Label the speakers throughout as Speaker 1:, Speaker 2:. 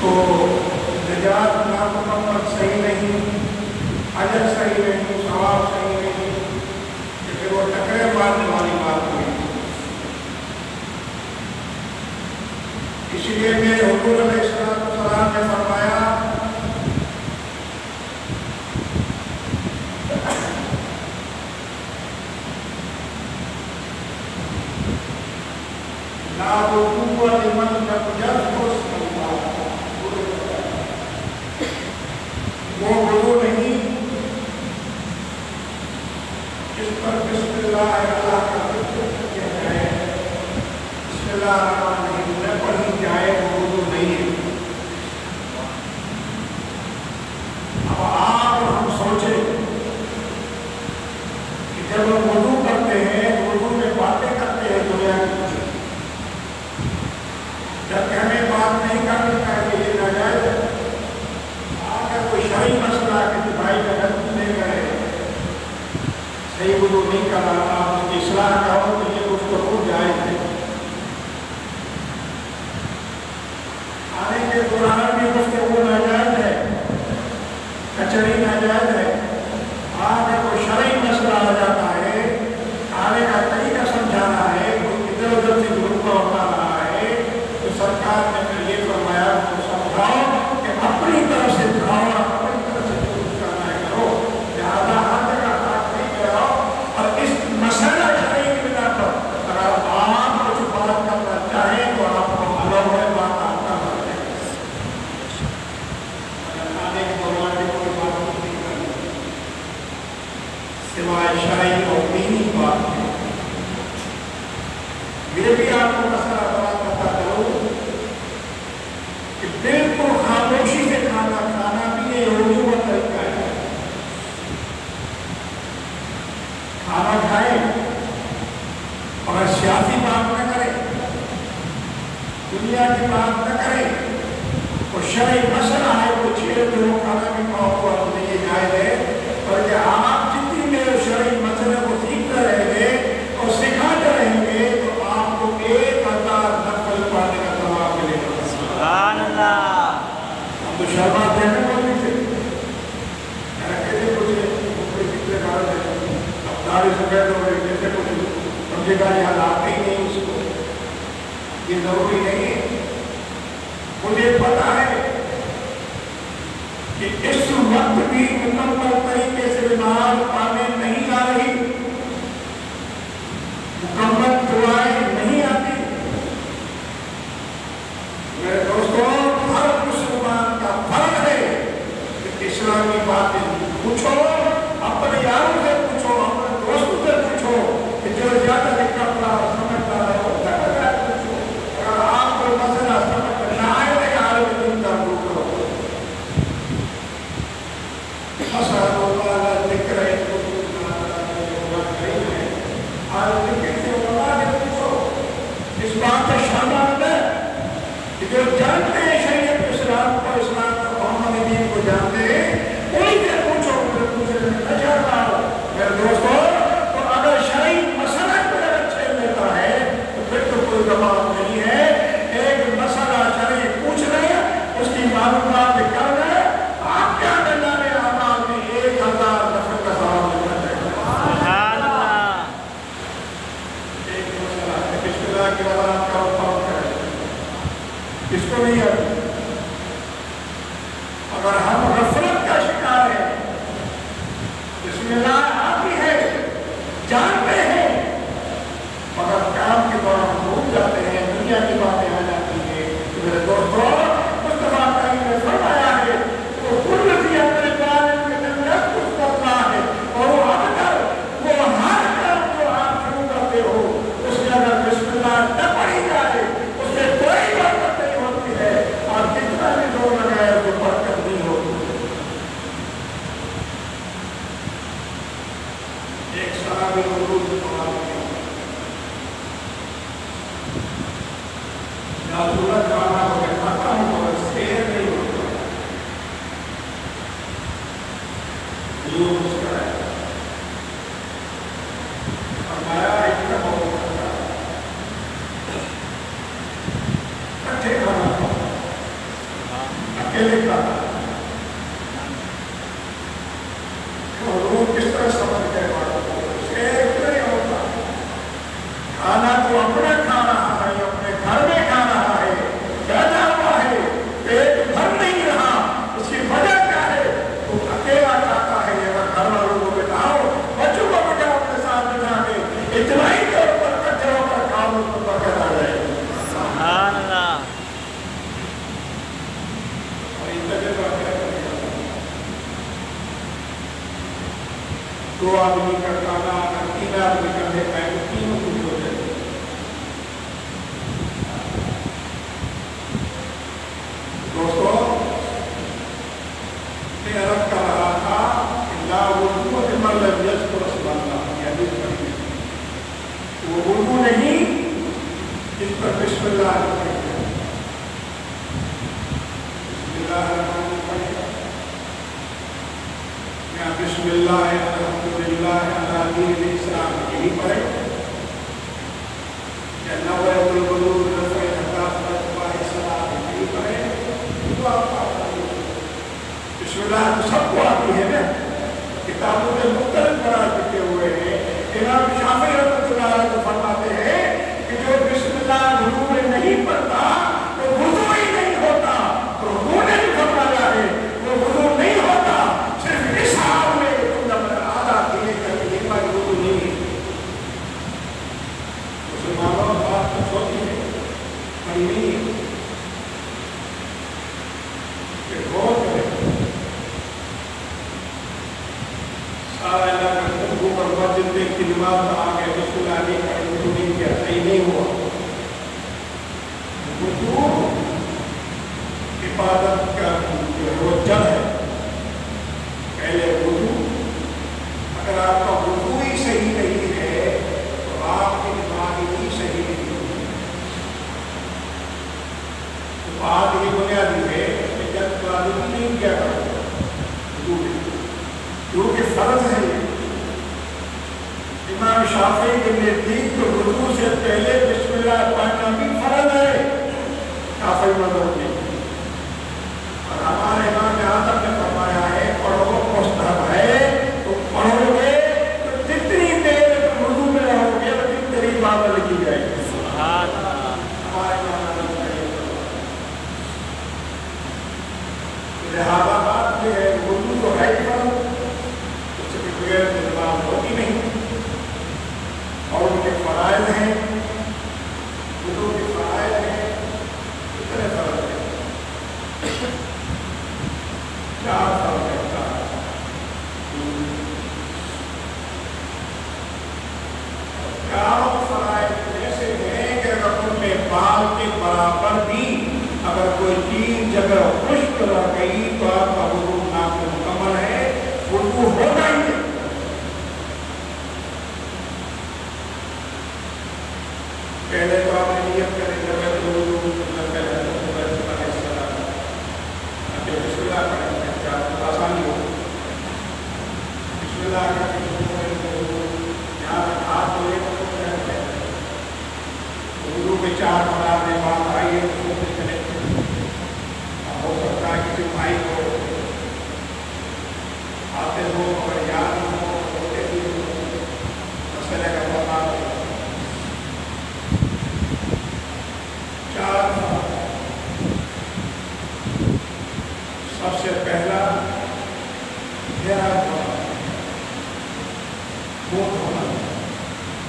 Speaker 1: تو نجات نامکمل صحیح نہیں، اجر صحیح نہیں، ثواب صحیح نہیں، کہ پھر وہ ٹکرے مارنے والی بات ہوئی۔ اس لیے میرے حضور علیہ السلام نے فرمایا لا وضوء لمن لم يذكر اسم اللہ، وہ وضو نہیں جس پر بسم اللہ اللہ کا ذکر کیا جائے، بسم اللہ الرحمن الرحیم نہ پڑھی جائے، وہ وضو نہیں ہے۔ اب آپ ہم سوچیں کہ جب ہم وضو کرتے ہیں وضو میں باتیں کرتے ہیں دنیا کی، جبکہ ہمیں بات نہیں کرنی چاہیے، یہ ناجائز ہے۔ اگر کوئی شرعی مسئلہ کہ بھائی کا غلطی نہیں کرے، صحیح وضو نہیں کر رہا، آپ اس کی اصلاح کرو تو یہ گفتگو جائز ہے۔ آنے کے دوران بھی گفتگو ناجائز ہے، کچہری ناجائز ہے۔ اگر کوئی شرعی مسئلہ آ جاتا ہے، آنے کا طریقہ سمجھانا ہے، کوئی ادھر ادھر سے گروپ ہوتا رہا ہے، تو سرکار نے پھر یہ فرمایا تو سمجھاؤ کہ اپنی طرف سے دکھاؤ، اپنی طرف سے جو کچھ کرنا ہے کرو، لہٰذا ہر جگہ ہاتھ نہیں پھیلاؤ۔ اور اس مسئلہ شرعی کی بنا پر اگر آپ کچھ بات کرنا چاہیں تو آپ کو معلوم ہے بات آپ کا بات ہے، آنے کے دوران بھی کوئی بات نہیں کرنی سوائے شرعی اور دینی بات ہے۔ یہ بھی آپ کو مسئلہ بتا کروں کہ بالکل خاموشی سے کھانا کھانا بھی یہ اردو کا طریقہ ہے۔ کھانا کھائیں اور سیاسی بات نہ کریں، دنیا کی بات نہ کریں، اور شرعی مسئلہ ہے وہ چھیڑ دو، کھانا بھی کھاؤ ہوا تو نہیں جائز ہے۔ بلکہ آپ جتنی میرے شرعی مسئلے کو سیکھتے رہیں گے اور سکھاتے رہیں گے تو آپ کو 1000 نفل پڑھنے کا ثواب ملے گا۔
Speaker 2: سبحان اللہ۔
Speaker 1: ہم تو شرماتے ہیں بولنے سے، کیسے کوئی فکر کار ہے، اب داڑھی سفید ہو گئی، جیسے کچھ سمجھے گا یہ حالات ہی نہیں اس کو، یہ ضروری نہیں ہے۔ مجھے پتا ہے کہ اس وقت بھی مکمل طریقے سے نماز پانے نہیں آ رہی، مکمل دعائیں نہیں آتی۔ میرے دوستوں، ہر مسلمان کا فرض ہے کہ اسلامی باتیں پوچھو، اپنے یاروں سے پوچھو، اپنے دوستوں سے پوچھو، کہ جو زیادہ لکھا پڑھا سمجھتا ہے وہ زیادہ پوچھو۔ اگر آپ کو مسئلہ سمجھ نہ آئے تو عالم دین کا رخ کرو۔ مسئلہ والا ذکر ہے اس بات سے شامل ہے کہ جو جانتے ہیں شریعت اسلام کو، اسلام کو، محمد دین کو جانتے ہیں، انہیں سے پوچھو، پوچھنے میں نہ جاتا ہو۔ میرے دوستوں، تو اگر شرعی مسئلہ کوئی اگر چھیڑ لیتا ہے تو پھر تو کوئی دباؤ نہیں ہے۔ ایک مسئلہ شرعی پوچھ لیں، اس کی معلومات کر لیں، آپ کیا جانے اعمال میں 1000 نفل کا ثواب ملتا ہے۔
Speaker 2: سبحان اللہ۔
Speaker 1: ایک مسئلہ ہے بسم اللہ کے بعد آپ کا فرض ہے، اس کو نہیں آتی۔ اگر ہم غفلت کا شکار ہیں، بسم اللہ آتی ہے، جانتے ہیں، مگر کام کے دوران بھول جاتے ہیں، دنیا کی باتیں آ جاتی ہیں۔ میرے دوستوں، مصطفیٰ کریم نے فرمایا ہے وہ کل ذی عقل بالغ لم یذکر اللہ ہے، اور وہ اگر وہ ہر کام جو آپ شروع کرتے ہو اس میں اگر بسم اللہ نہ پڑھی جائے، اس میں کوئی برکت نہیں ہوتی ہے۔ अकेले खाना। तो लोग किस तरह समझ गए बातों को, शेर नहीं होता। खाना तो अपना खा रहा है, अपने घर में खा रहा है, बैठा हुआ है, पेट भर नहीं रहा, उसकी वजह क्या है? तो अकेला खाता है। अगर घर वालों को बिठाओ, बच्चों को बिठाओ अपने साथ बिठा के, इतना ही के ऊपर इकट्ठे होकर खाओ, उसको बरकत आ जाएगी।
Speaker 2: सुभान अल्लाह।
Speaker 1: और इन तजुर्बा क्या करेगा? 2 आदमी का खाना अगर 3 आदमी का देता है तो 3 कुछ हो जाए। दोस्तों, मैं अर्ज कर रहा था कि ला वुज़ू लिमन लम यज़कुर रसूलल्लाह, ये हदीस पढ़ी। वो वुज़ू नहीं जिस पर बिस्मिल्लाह पढ़ेगा, बिस्मिल्लाह रहमान पढ़ेगा, या बिस्मिल्लाह अल्हम्दुलिल्लाह अला दीनिल इस्लाम यही पढ़े, या नवैतुल वुज़ू रफ़अ हदाफ़त व इस्लाम यही पढ़े। तो आप बिस्मिल्लाह तो सबको आती है ना, किताबों में मुख्तलिफ बना चुके हुए हैं। इमाम शाफी रहमतुल्लाह अलैह तो फरमाते हैं कि जो बिस्मिल्लाह वुज़ू में नहीं पढ़ता तो वुज़ू ही नहीं होता। तो उन्होंने भी फरमाया है वो वुज़ू नहीं होता, सिर्फ इस हाल में तुम जब आधा किए करके वुज़ू नहीं। मुसलमानों बात तो छोटी है, बड़ी नहीं है। किलमात आ गए, बिस्मिल्लाह नहीं पढ़े, वुज़ू नहीं किया, सही नहीं हुआ। वुज़ू इबादत का जो जड़ है। पहले वुज़ू, अगर आपका वुज़ू ही सही नहीं है तो आपकी इबादत ही सही नहीं होगी। तो बात ये बुनियादी है कि जब इबादत नहीं किया करो वुज़ू के फर्ज है। इमाम शाफी के नजदीक तो वुज़ू से पहले बिस्मिल्लाह पढ़ना भी फर्ज है, शाफी मज़हब में। और हमारे इमाम आज़म ने फरमाया है पढ़ो मुस्तहब है, तो पढ़ोगे तो जितनी देर वुज़ू में रहोगे उतनी देर इबादत की जाएगी।
Speaker 2: सुभान अल्लाह।
Speaker 1: हमारे इमाम आज़म का ये लिहाजा बात ये है, वुज़ू तो है फर्ज, उसके बगैर नमाज होती नहीं। और उनके फ़राइज़ हैं, वुज़ू के फ़राइज़ हैं, कितने फ़र्ज़ हैं? 4 फ़र्ज़ हैं, 4। चारों फ़राइज़ ऐसे हैं कि अगर उनमें बाल के बराबर भी अगर कोई चीज़ जगह खुश्क रह गई तो आपका वुज़ू नामुकम्मल है, वुज़ू होना ही है। पहले तो आपने नियत करें जब बिस्मिल्लाह पढ़ेंगे आसानी हो। बिस्मिल्लाह यहाँ हाथ धोए वुज़ू के 4 पढ़ाने बात आई है तो चले। हो सकता है किसी भाई को आते हो अगर याद हो होते भी मसले का पता हो। 4 सबसे पहला मुँह धोना।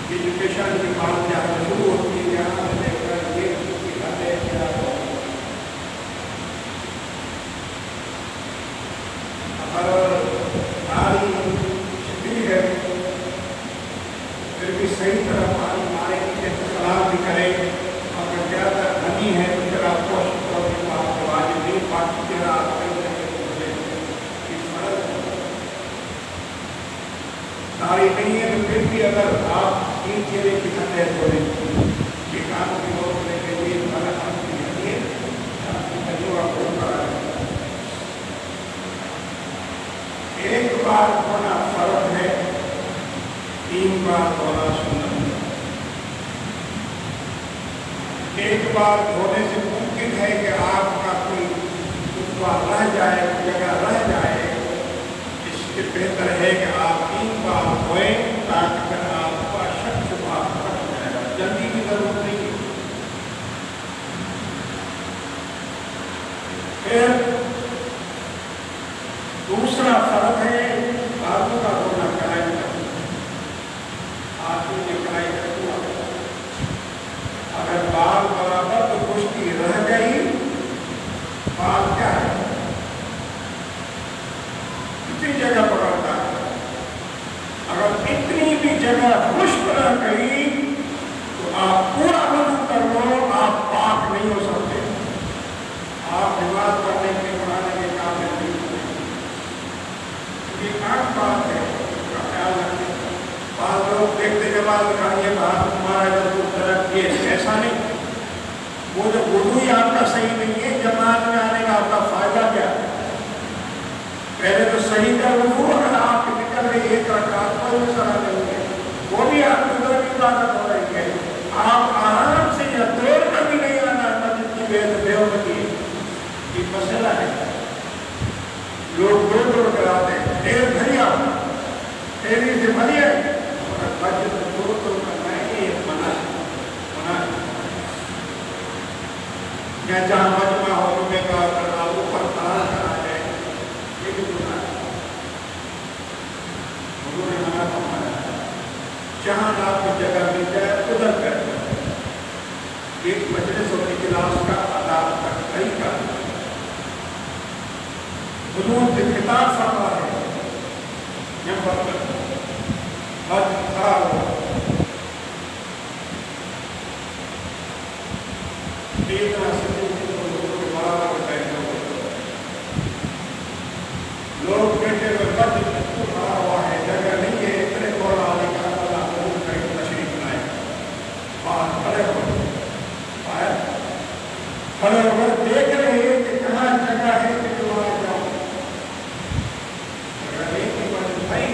Speaker 1: ये जो पेशाब की बात जहाँ शुरू होती है यहाँ से लेकर ये दिखाते हैं क्या अगर नारी छिपी है फिर भी सही तरह पानी मारे नीचे से सलाह भी करे। अगर ज़्यादा घनी है तो फिर आप कोशिश करो कि आपको आज नहीं पानी तेरा नारी नहीं है तो फिर भी अगर आप 3 चेहरे की हत्या छोड़े ये काम की लोग लेके ये वाला काम की हत्या एक बार होना फर्ज है, 3 बार होना सुन्नत है। एक बार होने से मुमकिन है कि आपका कोई उत्पाद پھر دوسرا فرق ہے باتوں کا ہونا کڑھائی کا. آدمی نے کڑھائی کا ہوا اگر بال برابر تو خشکی رہ گئی. بال کیا ہے؟ کتنی جگہ پکڑتا ہے. اگر اتنی بھی جگہ خشک رہ گئی تو آپ پورا وضو کر لو، آپ پاک نہیں ہو سکتے. آپ نماز پڑھنے کے پڑھانے کے قابل نہیں ہوتے. یہ عام بات ہے، اس کا خیال رکھیں. بعض لوگ دیکھتے کے بعد کھائیے باہر تمہارا وضو طرف یہ ایسا نہیں. وہ جو وضو ہی آپ کا صحیح نہیں ہے، جماعت میں آنے کا آپ کا فائدہ کیا ہے؟ پہلے تو صحیح کا وضو، اگر آپ نکل گئی ایک رکعت کوئی مسئلہ نہیں ہے، وہ بھی آپ کی ادھر کی عبادت ہو رہی ہے. آپ آرام سے یا دوڑ کر بھی نہیں آنا مسجد کی بے ہوتی ہے. یہ مسئلہ ہے. لوگ دوڑ دوڑ کر آتے ہیں، ڈیر بھریا ڈیری سے بھری ہے، مگر مسجد میں دوڑ دوڑ کر نہیں، یہ منع ہے. یا جہاں مجمع ہو میں کا کرنا اوپر تارا کرا جائے، یہ بھی گناہ ہے. حضور نے منع فرمایا جہاں آپ کو جگہ مل جائے ادھر کر دیں. ایک مجلس اور اجلاس کا آداب کا طریقہ حضور سے خطاب فرما ہے. نمبر بد کھڑا ہو اتنا لوگ بیٹھے ہوئے بد کھڑا ہوا ہے، جگہ نہیں ہے، اتنے مولا علی کا اللہ حضور کا ایک تشریف لائے. بات کھڑے ہو کھڑے ہو کر دیکھ رہے ہیں کہ کہاں جگہ ہے کہ تمہارا جاؤ. جگہ نہیں کی بات نہیں.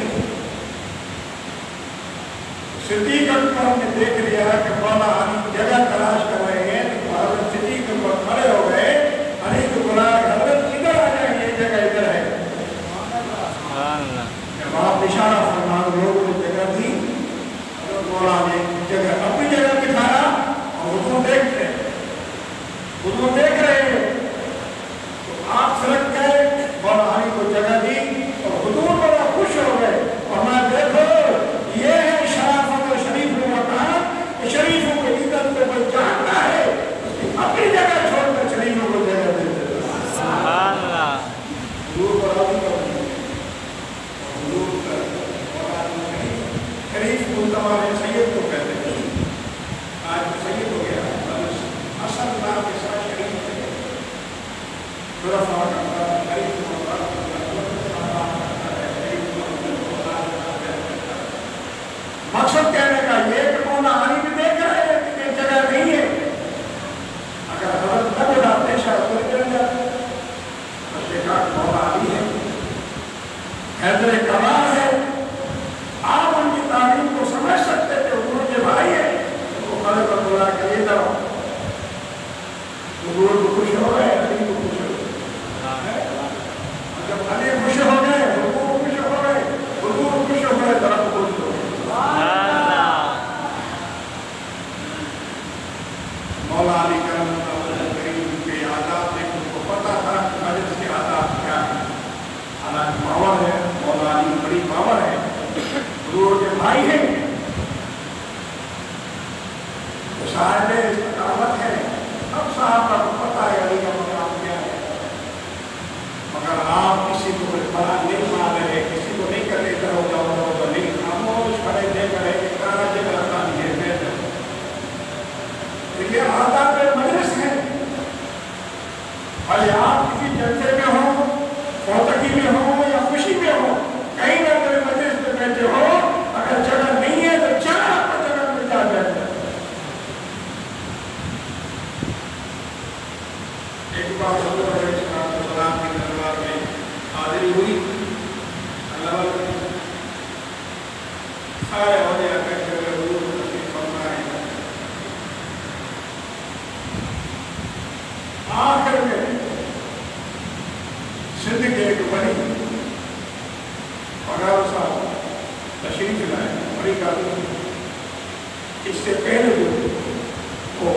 Speaker 1: صدیق اکبر نے دیکھ لیا کہ مولا علی جگہ تلاش کر رہے ہیں، تو حضرت صدیق اکبر کھڑے ہو گئے. علی کو بلایا حضرت ادھر آ جائیں، یہ جگہ ادھر ہے. جب آپ اشارہ فرما لوگوں نے جگہ دی، حضرت مولا نے جگہ اپنی جگہ بٹھایا اور حضور دیکھ رہے ہیں. تو آپ سڑک گئے، مولا علی کو جگہ دی اور حضور بڑا خوش ہو گئے. اور میں دیکھو یہ ہے شرافت شریف و مکان. شریفوں کے عزت کو کوئی جانتا ہے اپنی جگہ چھوڑ کر شریفوں کو جگہ دیتے.
Speaker 2: سبحان اللہ.
Speaker 1: حضور بڑا شریف ملتمار سید کو کہتے ہیں. آج سید ہو گیا، اصل نام کے ساتھ شریف ہے. مقصد کہنے کا یہ کہ مولا علی بھی دیکھ رہے ہیں کہ یہ جگہ نہیں ہے. اگر حضرت نہ بڑھاتے شاید کوئی چل جاتے. دیکھا مولا علی ہے، حیدر کرار ہے. آپ ان کی تعلیم کو سمجھ سکتے تھے. حضور کے بھائی ہے، وہ کھڑے پر بلا کے یہ جاؤ. حضور کو خوش ہو گئے، علی کو خوش ہو گئے. جب علی خوش ہو گئے، حضور خوش ہو گئے. حضور خوش ہو گئے، طرف خوش ہو گئے. مولا علی کرم اللہ کریم کے آداب نے ان کو پتا تھا کہ مجلس کے آداب کیا ہے. حالانکہ پاور ہے، مولا علی بڑی پاور ہے، حضور کے بھائی ہیں، تو صاحب استقامت ہے. اب صاحب کا پتا ہے علی کا مقام کیا ہے. مگر آپ کسی کو بڑا نہیں مان رہے، کسی کو نہیں کرے کرو جاؤ تو نہیں. خاموش کھڑے دے کرے کہ کہاں جگہ رکھا نہیں ہے. یہ آداب مجلس ہے. بھائی آپ کسی جلسے میں ہو، فوتگی میں ہو یا خوشی میں ہو، کہیں نہ کوئی مجلس میں بیٹھے ہو، اگر جگہ نہیں ہے تو چاہ آپ کو جگہ مل جائے. ایک بار حضور علیہ السلام کی دربار میں حاضری ہوئی. اللہ سارے عہدے اکٹھے ہوئے، حضور کو تشریف فرما رہے ہیں. آخر میں سندھ کے ایک بڑی پگار صاحب تشریف لائے، بڑی گاڑی. اس سے پہلے وہ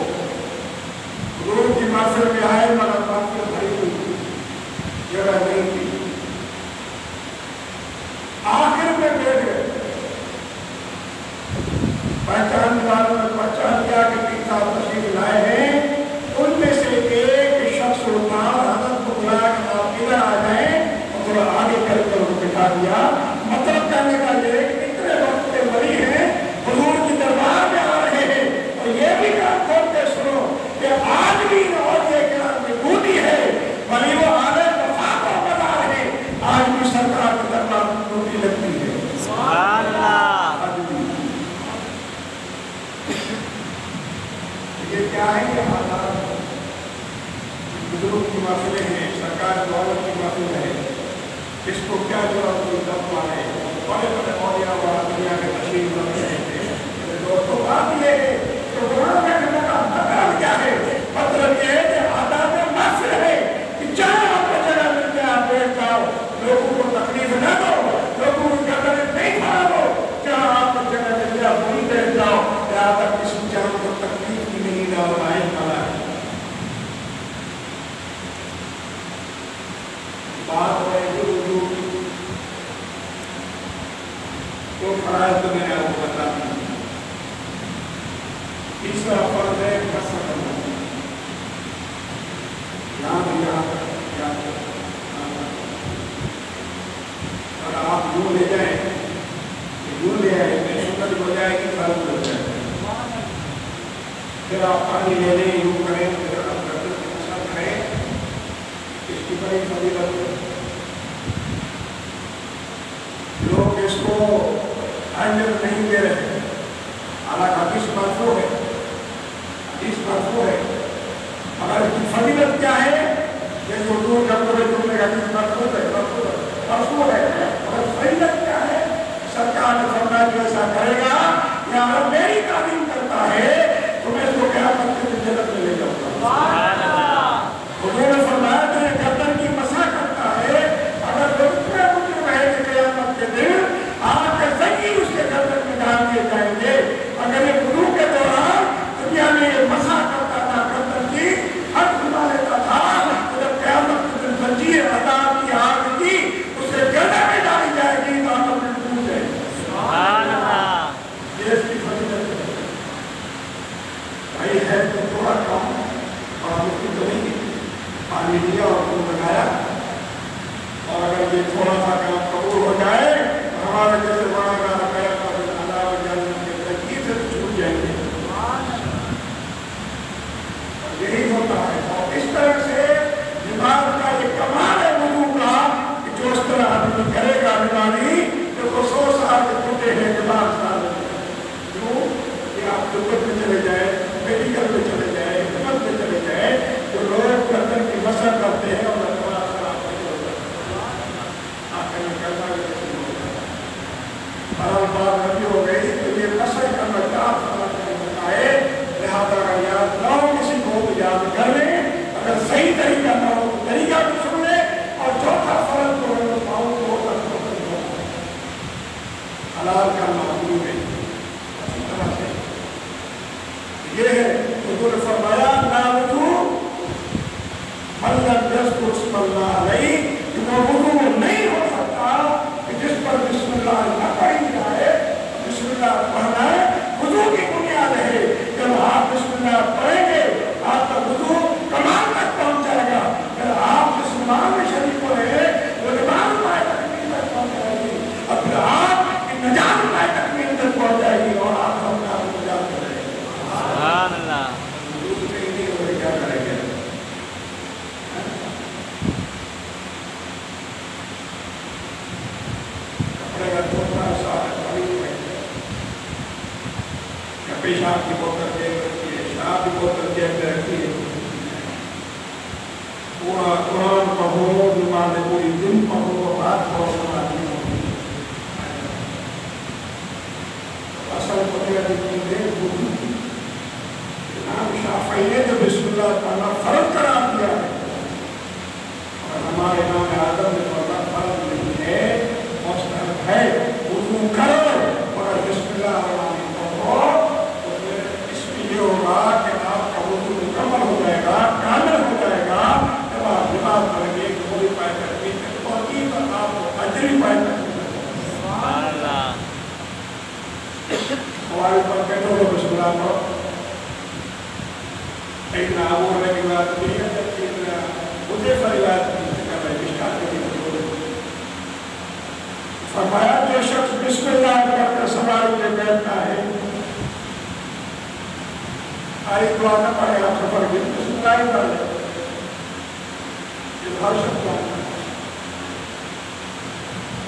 Speaker 1: حضور کی محفل میں آئے، مگر محفل بھری ہوئی. समझा दिया। मतलब कहने का ये कि इतने वक्त के वली हैं, हुजूर की दरबार में आ रहे हैं, और ये भी कान खोल के सुनो कि आज भी औलिया किराम में बूटी है, वली वो आले वफा को बता रहे, आज भी सरकार के दरबार में बूटी लगती है।
Speaker 2: सुभान अल्लाह।
Speaker 1: ये क्या है? ये हालात बुजुर्ग की महफिलें हैं, सरकार दौलत की महफिल है, इसको क्या जरूरत हुई दम मारे, बड़े बड़े औलिया वाला दुनिया में तशरीफ रखते हैं। दोस्तों बात ये है तो कुरान में का मतलब क्या है? मतलब ये है कि आदाब महफिल है कि चाहे आपको जगह मिल जाए आप बैठ जाओ, लोगों को तकलीफ न दो, लोगों को गर्दन नहीं खड़ा दो, जहाँ आपको जगह मिल जाए वहीं बैठ जाओ, यहाँ तक किसी जान को तकलीफ की नहीं ना आए वाला है। बात है तो फराज तो मैंने आपको बता दी। तीसरा फर्ज है कसरत करना। और आप यूं ले जाए, यूं ले आए, सुन्नत हो जाएगी, फर्ज हो जाएगा। फिर आप पानी ले लें, यूं करें, फिर आप करें, इसकी बड़ी फजीलत है। लोग इसको अहमियत नहीं दे रहे, हालांकि हदीस मरफू है, हदीस मरफू है, मगर इसकी फजीलत क्या है? जैसे उर्दू जब पूरे तुमने हदीस मरफू है, मरफू है, मगर फजीलत क्या है? सरकार ने फरमाया जो ऐसा करेगा या अगर मेरी तालीम करता है तो मैं इसको क्या करके जन्नत में ले जाऊंगा। उन्होंने फरमाया जो गर्दन की मसा करता है, अगर रुकने मुझे रहेंगे क़यामत के दिन, आपके ज़मीन उसके गर्दन में डाल दिए जाएंगे। अगर ये वुज़ू के दौरान दुनिया में ये मसा करता था, गर्दन की हर खुदा लेता था, तो जब क़यामत के दिन जंजीर अज़ाब की आग की उसके गर्दन में डाली जाएगी तो आप अपने टूट जाएंगे। ये इसकी फजीलत है भाई, है तो थोड़ा कम और मुश्किल तो नहीं है। पानी लिया और खून लगाया, और अगर ये थोड़ा सा काम कबूल हो जाए तो हमारे जैसे बड़ा गाना गया से छूट जाएंगे। यही होता है, और इस तरह से दिमाग का ये कमाल है वुज़ू का कि जो इस तरह आदमी करेगा बीमारी जो 100 साल के टूटे हैं दिमाग साल क्यों कि आप दुर्गत में चले जाए, मेडिकल में चले जाए, हिम्मत में चले जाए, तो लोग गर्दन की मसर करते हैं और बात नबी हो गई तो ये कसर करना बताए, लिहाजा अगर याद ना हो किसी को तो याद कर ले, अगर सही तरीका ना हो तो तरीका भी सुन ले, और चौथा फर्ज को पाओ तो हलाल का मामूल है। इसी तरह से ये है हुजूर ने फरमाया ना वुज़ू मल्लम यज़कुर बिस्मिल्लाह अलैहि, वो वुज़ू नहीं हो सकता कि जिस पर बिस्मिल्लाह न पढ़ी जाए। बिस्मिल्लाह पढ़ना है, वुज़ू की बुनियाद है। जब आप बिस्मिल्लाह पढ़ेंगे आपका वुज़ू कमाल तक पहुंच जाएगा। जब आप बिस्मिल्लाह में शरीक हो रहे वो निजात पाए तकमील तक पहुंच जाएगी, और फिर आप निजात पाए तकमील तक पहुंच जाएगी, और आप अपने आप को निजात कर जाएंगे। सुभान अल्लाह। क्या करेंगे? पेशाब की बोतल जेब रखिए, शराब की बोतल जेब में रखिए, पूरा कुरान पढ़ो, नमाज़ पूरी दिन पढ़ो, रात पढ़ो, समाधि होगी। असल पता इमाम शाफ़ी ने जो बिस्मिल्लाह पढ़ना फर्ज करार दिया है, और हमारे इमाम आज़म ने पढ़ना फर्ज नहीं है, मुस्तहब है। वुज़ू करो और बिस्मिल्लाह पढ़ो, ये होगा कि आपका वुज़ू मुकम्मल हो जाएगा, कामिल हो जाएगा। जब आप नमाज़ पढ़ेंगे पूरी पाए करके और आपको अजर ही पाए हमारे पर बैठो तो बिस्मिल्लाह पढ़ो। एक नाम होने की बात नहीं है, मुझे परिवार कर रहे गाड़ी में बैठता है, आई दुआ न पड़े आप सफर की बिस्मिल्लाह ही पढ़ ले, हर सकता है।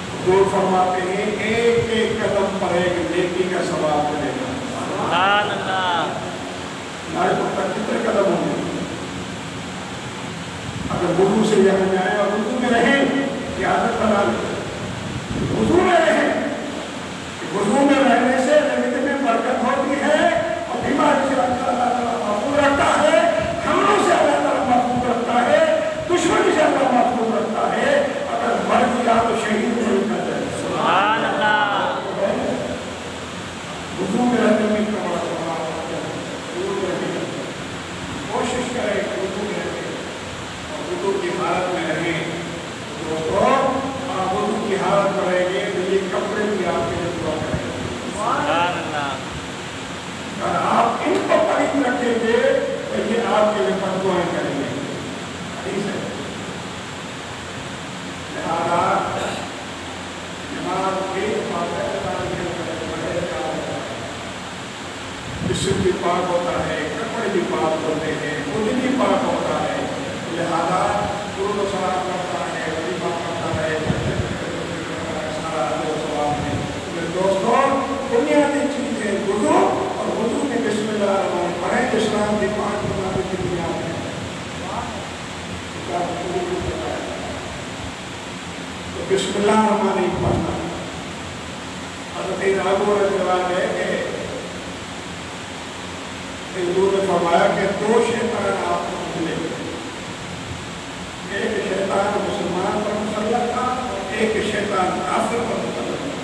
Speaker 1: हुजूर फरमाते हैं एक एक कदम पर एक नेकी का सवाब मिलेगा।
Speaker 2: सुभान अल्लाह।
Speaker 1: हमारे तक कितने कदम होंगे? अगर वुजू से यहाँ जाए और वुजू में रहे कि आदत बना ले, वुजू में रहे, वुजू में रहने से नबी में बरकत होती है और बीमारी से अल्लाह महफूज रखता है, हमलों से अल्लाह महफूज रखता है, दुश्मनी से अल्लाह महफूज रखता है। अगर मर गया तो शहीद नहीं कर जाए।
Speaker 2: सुभान अल्लाह।
Speaker 1: वुजू में रहने में कमाल कोशिश करें कि वुजू में रहे और वुजू की हालत में रहें। दोस्तों, आप वुजू की हालत में रहेंगे तो ये कपड़े भी आपके लिए दुआ करेंगे।
Speaker 2: सुभान अल्लाह।
Speaker 1: अगर आप इनको पवित्र रखेंगे तो ये आपके लिए दुआएं करेंगे। हदीस है। लिहाजा नमाज के जिस्म भी पाक होता है, कपड़े भी पाक होते हैं, खुद भी पाक होता है। लिहाजा दुरूद और सलाम करता है, वजीफा करता है, सारा अजर और सवाब है। मेरे दोस्तों, बुनियादी चीज़ है वुजू, और वुजू में बिस्मिल्लाह रहमान पढ़ें। इस्लाम की 5 बुनियादी की बुनियाद है। तो बिस्मिल्लाह रहमान नहीं पढ़ना। हज़रत अबू हुरैरा है कि हुजूर ने फरमाया कि 2 शैतान आपको मिले, एक शैतान मुसलमान पर मुसल्लत था और एक शैतान काफिर पर मुसल्लत था।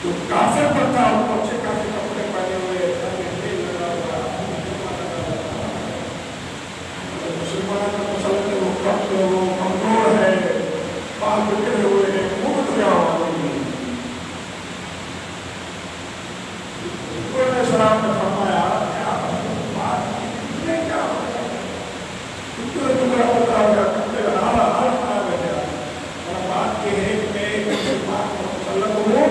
Speaker 1: जो काफिर पर था वो अच्छे काफी कपड़े पहने हुए, मुसलमान पर मुसल्लत है, वो कमजोर है, बाल बिखरे हुए हैं, मुंह धुला हुआ सलाम ने फरमाया क्या बात क्या टुकड़ा होता होगा, कपड़े हाल खराब है गया। और बात ये है कि मैं मुसलमान को मुसल्लत हूँ,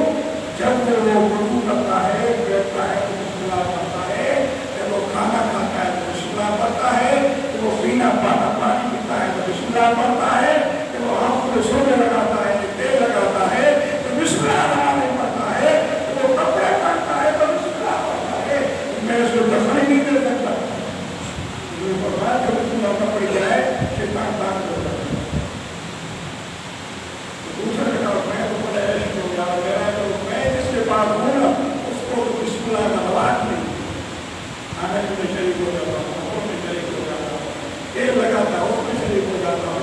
Speaker 1: जब वो वुज़ू करता है, बैठता है तो बिस्मिल्लाह पढ़ता है, जब वो खाना खाता है तो बिस्मिल्लाह पढ़ता है, जब वो पीना पानी पीता है तो बिस्मिल्लाह पढ़ता है, जब वो आँखों में सोने लगाता है, तेल लगाता है तो बिस्मिल्लाह पढ़ता है, जब वो कपड़े पहनता है तो बिस्मिल्लाह पढ़ता है। मैं उसको दफन नहीं दे सकता। जब उसको लौटा पड़ जाए शैतान दान हो जाता है। दूसरा कहा मैं तो बड़ा ऐश हो गया मेरा, तो मैं जिसके पास हूँ ना उसको बिस्मिल्लाह का रवाज नहीं, खाने में शरीक हो जाता हूँ, और में शरीक हो जाता हूँ, तेल लगाता हूँ, उसमें शरीक हो जाता हूँ।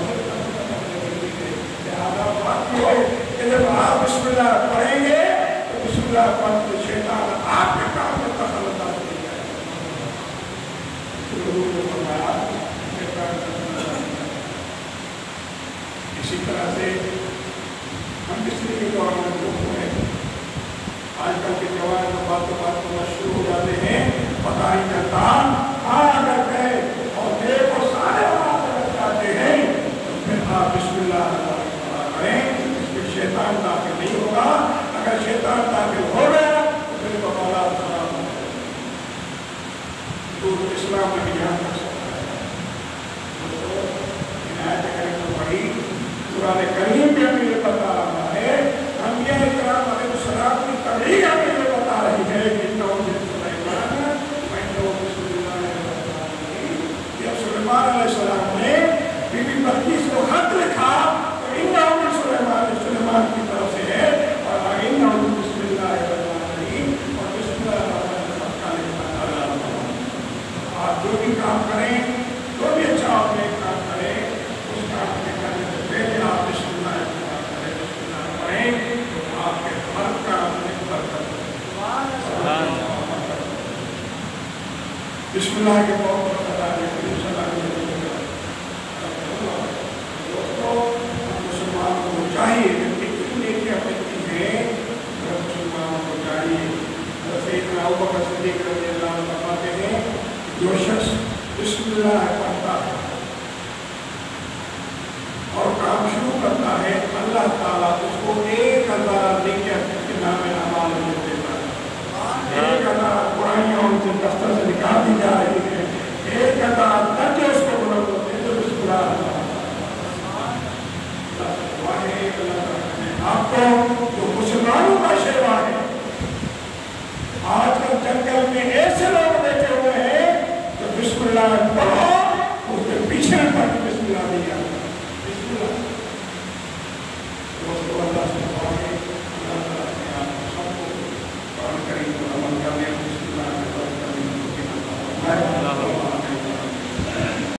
Speaker 1: लिहाजा बात ये हो कि जब आप बिस्मिल्लाह पढ़ेंगे तो बिस्मिल्लाह पढ़ते शैतान आपके काम में दखल अंदाज नहीं करेगा। इसी तरह से हम किसी के दौरान हैं, आजकल के जवान तो बात मशहूर हो जाते हैं, पता नहीं चलता कहाँ अगर गए और देखो सारे जाते हैं तो फिर आप बिस्मिल्लाह करें, इसमें शैतान दाखिल नहीं होगा। अगर शैतान दाखिल हो गया तो फिर तो औलाद खराब हो जाएगी। तो इस्लाम में भी ध्यान रख सकता है। दोस्तों, इनायत करीम पढ़ी कुरान करीम में हमें ये बता रहा है, अंबिया इकराम अलैहिस्सलाम की तबलीग हमें ये बता रही है कि जब सुलेमान अलैहिस्सलाम ने बीबी बल्कीस को खत लिखा तो इन्ना सुलेमान की तरफ से है और इन्ना बिस्मिल्लाहिर्रहमानिर्रहीम और बिस्मिल्लाहिर्रहमानिर्रहीम। आप जो भी काम करें, जो भी अच्छा अपने काम करें, उस काम के करने से पहले आप बिस्मिल्लाह पढ़ें तो आपके हर काम में बरकत। बिस्मिल्लाह के बहुत दोस्तों, मुसलमानों को चाहिए कितनी नेकियां बनती हैं, मुसलमानों को चाहिए। सैयदना अबू बकर सिद्दीक़ रज़ियल्लाहु अन्हु फरमाते हैं जो शख्स बिस्मिल्लाह